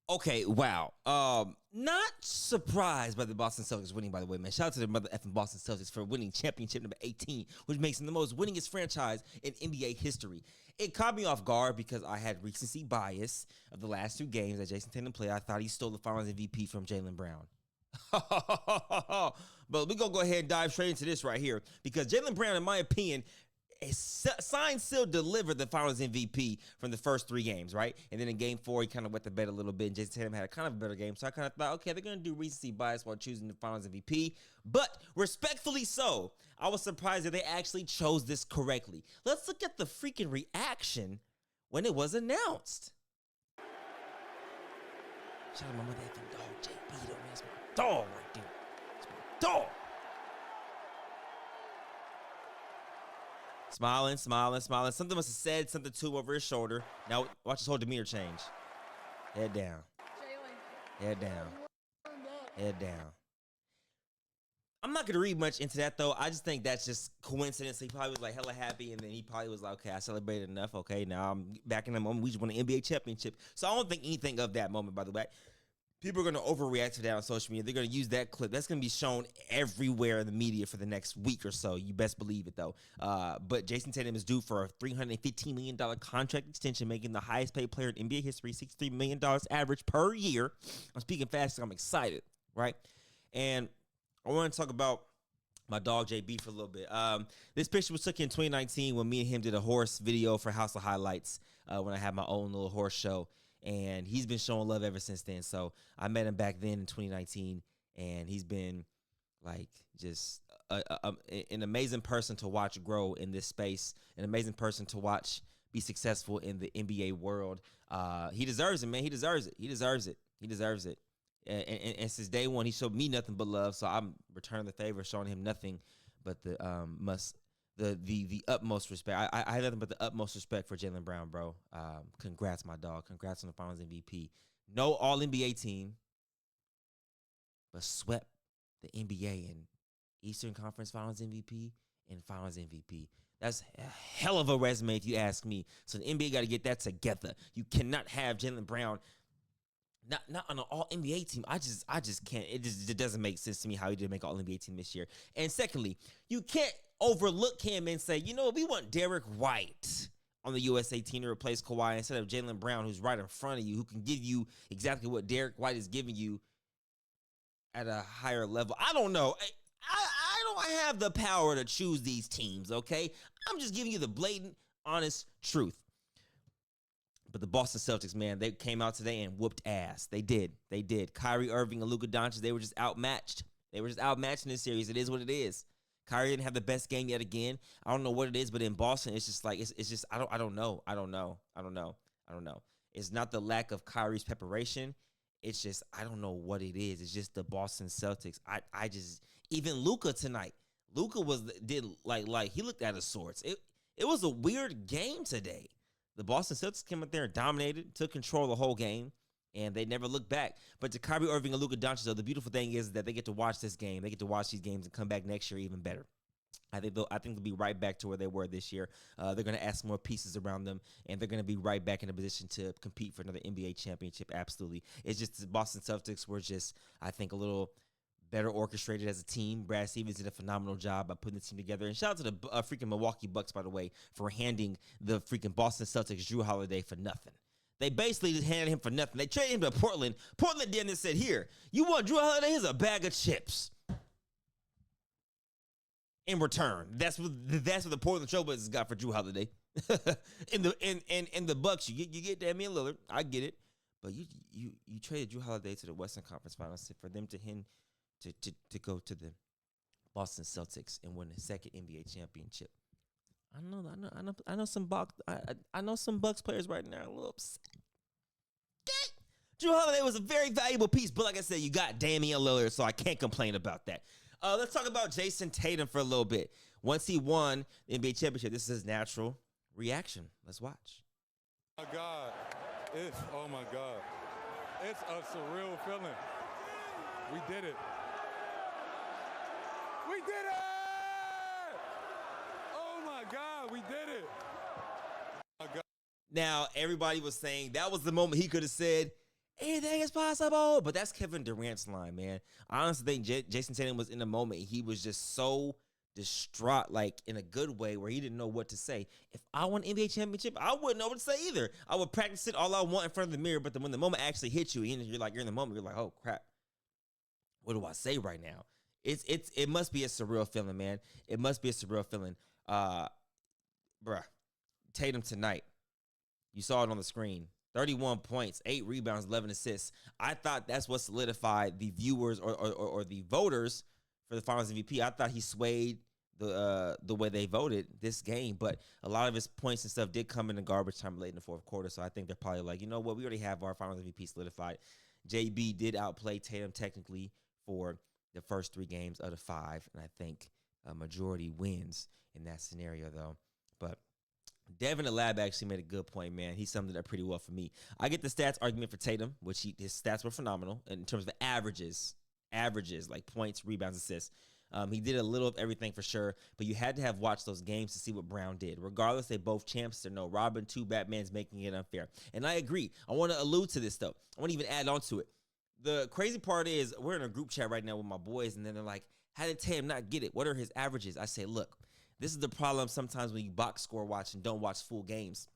Okay, wow. Not surprised by the Boston Celtics winning, by the way, man. Shout out to the mother effing Boston Celtics for winning championship number 18, which makes them the most winningest franchise in NBA history. It caught me off guard because I had recency bias of the last two games that Jason Tatum played. I thought he stole the Finals MVP from Jaylen Brown. But we're going to go ahead and dive straight into this right here because Jaylen Brown, in my opinion, signed, still delivered the Finals MVP from the first three games, right? And then in game four, he kind of wet the bed a little bit, and Jason Tatum had a kind of a better game. So I kind of thought, okay, they're going to do recency bias while choosing the Finals MVP. But respectfully so, I was surprised that they actually chose this correctly. Let's look at the freaking reaction when it was announced. Shout out my mother effing dog, JB, though, man. That's my dog right there. That's my dog. Smiling. Something must have said something to him over his shoulder. Now, watch his whole demeanor change. Head down. Head down. Head down. I'm not going to read much into that, though. I just think that's just coincidence. He probably was, like, hella happy, and then he probably was like, okay, I celebrated enough. Okay, now I'm back in the moment. We just won an NBA championship. So I don't think anything of that moment, by the way. People are going to overreact to that on social media. They're going to use that clip. That's going to be shown everywhere in the media for the next week or so. You best believe it, though. But Jason Tatum is due for a $315 million contract extension, making the highest paid player in NBA history, $63 million average per year. I'm speaking fast, so I'm excited, right? And I want to talk about my dog JB for a little bit. This picture was taken in 2019 when me and him did a horse video for House of Highlights when I had my own little horse show. And he's been showing love ever since then. So I met him back then in 2019, and he's been like just an amazing person to watch grow in this space, an amazing person to watch be successful in the NBA world. He deserves it, man. He deserves it. He deserves it. He deserves it. And since day one, he showed me nothing but love. So I'm returning the favor, showing him nothing but the utmost respect. I have nothing but the utmost respect for Jaylen Brown, bro. Congrats, my dog. Congrats on the Finals MVP. No All-NBA team, but swept the NBA in Eastern Conference Finals MVP and Finals MVP. That's a hell of a resume if you ask me. So the NBA got to get that together. You cannot have Jaylen Brown not on an All-NBA team. I just can't. It doesn't make sense to me how he didn't make an All-NBA team this year. And secondly, you can't overlook him and say, you know, we want Derek White on the USA team to replace Kawhi instead of Jaylen Brown, who's right in front of you, who can give you exactly what Derek White is giving you at a higher level. I don't know. I don't have the power to choose these teams, okay? I'm just giving you the blatant, honest truth. But the Boston Celtics, man, they came out today and whooped ass. They did. Kyrie Irving and Luka Doncic, they were just outmatched. They were just outmatched in this series. It is what it is. Kyrie didn't have the best game yet again. I don't know what it is, but in Boston, it's just like it's just I don't know. It's not the lack of Kyrie's preparation. It's just I don't know what it is. It's just the Boston Celtics. I just even Luka tonight. Luka did he looked out of sorts. It was a weird game today. The Boston Celtics came out there and dominated, took control of the whole game, and they never looked back. But to Kyrie Irving and Luka Doncic, though, the beautiful thing is that they get to watch this game. They get to watch these games and come back next year even better. I think they'll be right back to where they were this year. They're going to add some more pieces around them, and they're going to be right back in a position to compete for another NBA championship. Absolutely. It's just the Boston Celtics were just, I think, a little better orchestrated as a team. Brad Stevens did a phenomenal job by putting the team together. And shout out to the freaking Milwaukee Bucks, by the way, for handing the freaking Boston Celtics Jrue Holiday for nothing. They basically just handed him for nothing. They traded him to Portland. Portland did and said, here, you want Jrue Holiday? Here's a bag of chips. In return. That's what the Portland Trailblazers got for Jrue Holiday. in the Bucks, you get Damian Lillard. I get it. But you traded Jrue Holiday to the Western Conference Finals for them to go to the Boston Celtics and win the second NBA championship. I know some Bucks players right now are a little upset. Jrue Holiday was a very valuable piece, but like I said, you got Damian Lillard, so I can't complain about that. Let's talk about Jason Tatum for a little bit. Once he won the NBA championship, this is his natural reaction. Let's watch. Oh my God. It's a surreal feeling. We did it. We did it! Oh my God, we did it. Oh my God. Now, everybody was saying that was the moment he could have said, anything is possible. But that's Kevin Durant's line, man. I honestly think Jason Tatum was in the moment. He was just so distraught, like in a good way, where he didn't know what to say. If I won an NBA championship, I wouldn't know what to say either. I would practice it all I want in front of the mirror, but then when the moment actually hits you, and you're in the moment, you're like, oh crap, what do I say right now? It must be a surreal feeling, man. It must be a surreal feeling. Bruh, Tatum tonight. You saw it on the screen. 31 points, 8 rebounds, 11 assists. I thought that's what solidified the viewers or the voters for the Finals MVP. I thought he swayed the way they voted this game, but a lot of his points and stuff did come in the garbage time late in the fourth quarter. So I think they're probably like, you know what, we already have our Finals MVP solidified. JB did outplay Tatum technically for the first 3 games out of 5, and I think a majority wins in that scenario though. But Devin the Lab actually made a good point, man. He summed it up pretty well for me. I get the stats argument for Tatum, which his stats were phenomenal in terms of averages like points, rebounds, assists. He did a little of everything for sure, but you had to have watched those games to see what Brown did. Regardless, they both champs. They're no Robin, 2 Batmans, making it unfair. And I agree. I want to allude to this, though. I want to even add on to it. The crazy part is we're in a group chat right now with my boys, and then they're like, how did Tatum not get it? What are his averages? I say, look, this is the problem sometimes when you box score watch and don't watch full games.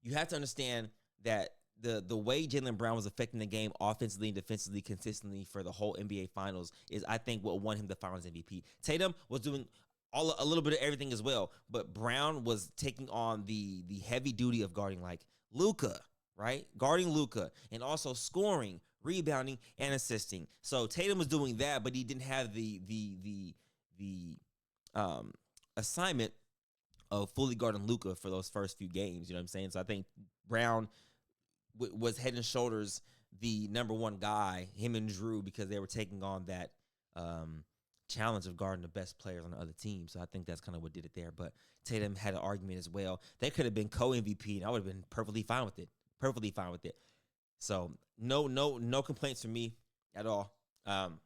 You have to understand that the way Jaylen Brown was affecting the game offensively and defensively consistently for the whole NBA Finals is, I think, what won him the Finals MVP. Tatum was doing a little bit of everything as well, but Brown was taking on the heavy duty of guarding like Luka, right? Guarding Luka and also scoring, rebounding, and assisting. So Tatum was doing that, but he didn't have the assignment of fully guarding Luka for those first few games. You know what I'm saying? So I think Brown was head and shoulders the number one guy, him and Drew, because they were taking on that challenge of guarding the best players on the other team. So I think that's kind of what did it there. But Tatum had an argument as well. They could have been co-MVP, and I would have been perfectly fine with it. Perfectly fine with it. So no complaints from me at all. I'm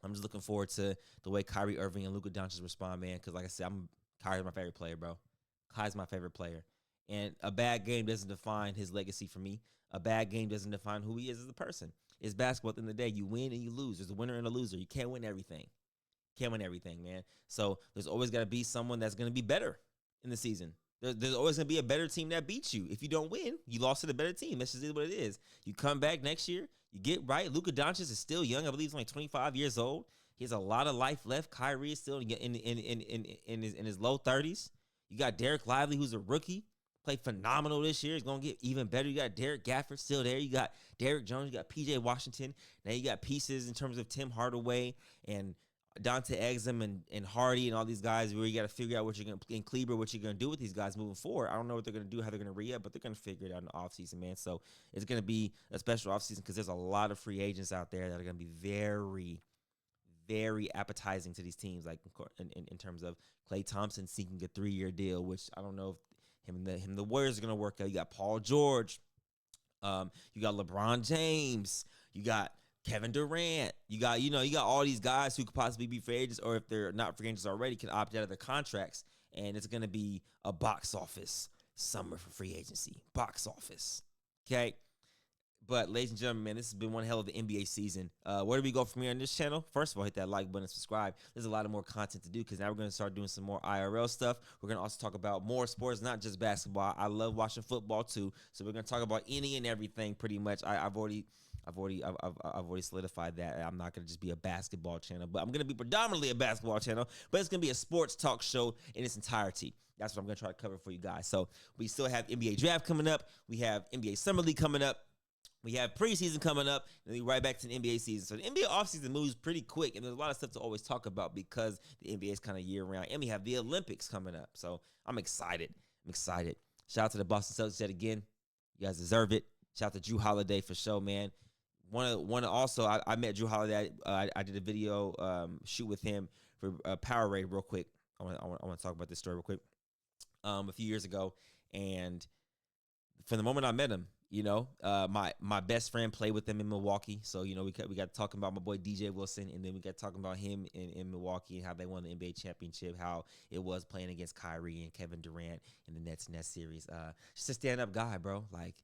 just looking forward to the way Kyrie Irving and Luka Doncic respond, man. Because like I said, Kyrie's my favorite player, bro. Kyrie's my favorite player. And a bad game doesn't define his legacy for me. A bad game doesn't define who he is as a person. It's basketball at the end of the day. You win and you lose. There's a winner and a loser. You can't win everything. Can't win everything, man. So there's always got to be someone that's going to be better in the season. There's always going to be a better team that beats you. If you don't win, you lost to the better team. That's just what it is. You come back next year, you get right. Luka Doncic is still young. I believe he's only 25 years old. He has a lot of life left. Kyrie is still in his low 30s. You got Derek Lively, who's a rookie. Played phenomenal this year. He's going to get even better. You got Derek Gafford still there. You got Derek Jones. You got P.J. Washington. Now you got pieces in terms of Tim Hardaway and Dante Exum and Hardy and all these guys where you got to figure out what you're going to – and Kleber, what you're going to do with these guys moving forward. I don't know what they're going to do, how they're going to re-up, but they're going to figure it out in the offseason, man. So it's going to be a special offseason because there's a lot of free agents out there that are going to be very, very appetizing to these teams, like in terms of Klay Thompson seeking a 3-year deal, which I don't know if him and the Warriors are going to work out. You got Paul George. You got LeBron James. You got Kevin Durant. You got all these guys who could possibly be free agents, or if they're not free agents already, can opt out of their contracts. And it's going to be a box office summer for free agency. Box office. Okay? But, ladies and gentlemen, man, this has been one hell of the NBA season. Where do we go from here on this channel? First of all, hit that like button and subscribe. There's a lot of more content to do because now we're going to start doing some more IRL stuff. We're going to also talk about more sports, not just basketball. I love watching football, too. So we're going to talk about any and everything pretty much. I've already solidified that. I'm not going to just be a basketball channel, but I'm going to be predominantly a basketball channel, but it's going to be a sports talk show in its entirety. That's what I'm going to try to cover for you guys. So we still have NBA draft coming up. We have NBA Summer League coming up. We have preseason coming up, and then right back to the NBA season. So the NBA offseason moves pretty quick, and there's a lot of stuff to always talk about because the NBA is kind of year-round. And we have the Olympics coming up. So I'm excited. Shout out to the Boston Celtics yet again. You guys deserve it. Shout out to Drew Holiday for sure, man. I met Drew Holiday. I did a video shoot with him for Powerade real quick. I want to talk about this story real quick. A few years ago, and from the moment I met him, my best friend played with him in Milwaukee. So, we got talking about my boy DJ Wilson, and then we got talking about him in Milwaukee and how they won the NBA championship, how it was playing against Kyrie and Kevin Durant in the Nets series. Just a stand-up guy, bro. Like,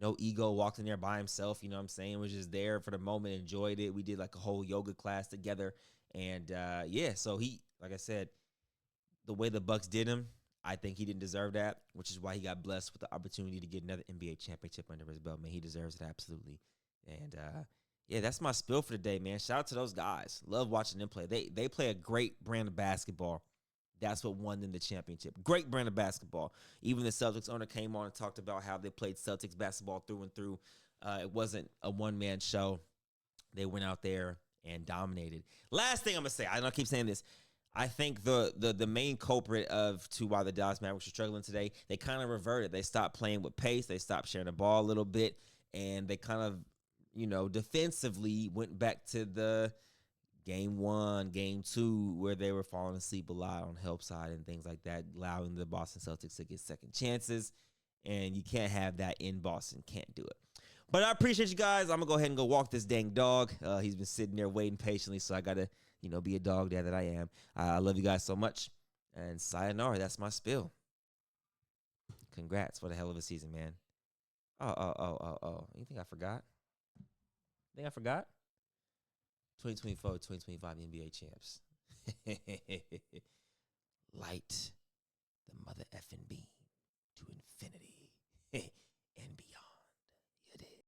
No ego, walked in there by himself, you know what I'm saying? Was just there for the moment, enjoyed it. We did like a whole yoga class together. And yeah, so he, like I said, the way the Bucks did him, I think he didn't deserve that, which is why he got blessed with the opportunity to get another NBA championship under his belt. Man, he deserves it absolutely. And yeah, that's my spill for the day, man. Shout out to those guys. Love watching them play. They play a great brand of basketball. That's what won them the championship. Great brand of basketball. Even the Celtics owner came on and talked about how they played Celtics basketball through and through. It wasn't a one-man show. They went out there and dominated. Last thing I'm going to say, I know I keep saying this. I think the main culprit to why the Dallas Mavericks are struggling today, they kind of reverted. They stopped playing with pace. They stopped sharing the ball a little bit. And they kind of, defensively went back to the game 1, game 2, where they were falling asleep a lot on help side and things like that, allowing the Boston Celtics to get second chances. And you can't have that in Boston. Can't do it. But I appreciate you guys. I'm going to go ahead and go walk this dang dog. He's been sitting there waiting patiently, so I got to, be a dog dad that I am. I love you guys so much. And sayonara, that's my spill. Congrats. What a hell of a season, man. Oh. You think I forgot? 2024, 2025 NBA champs. Light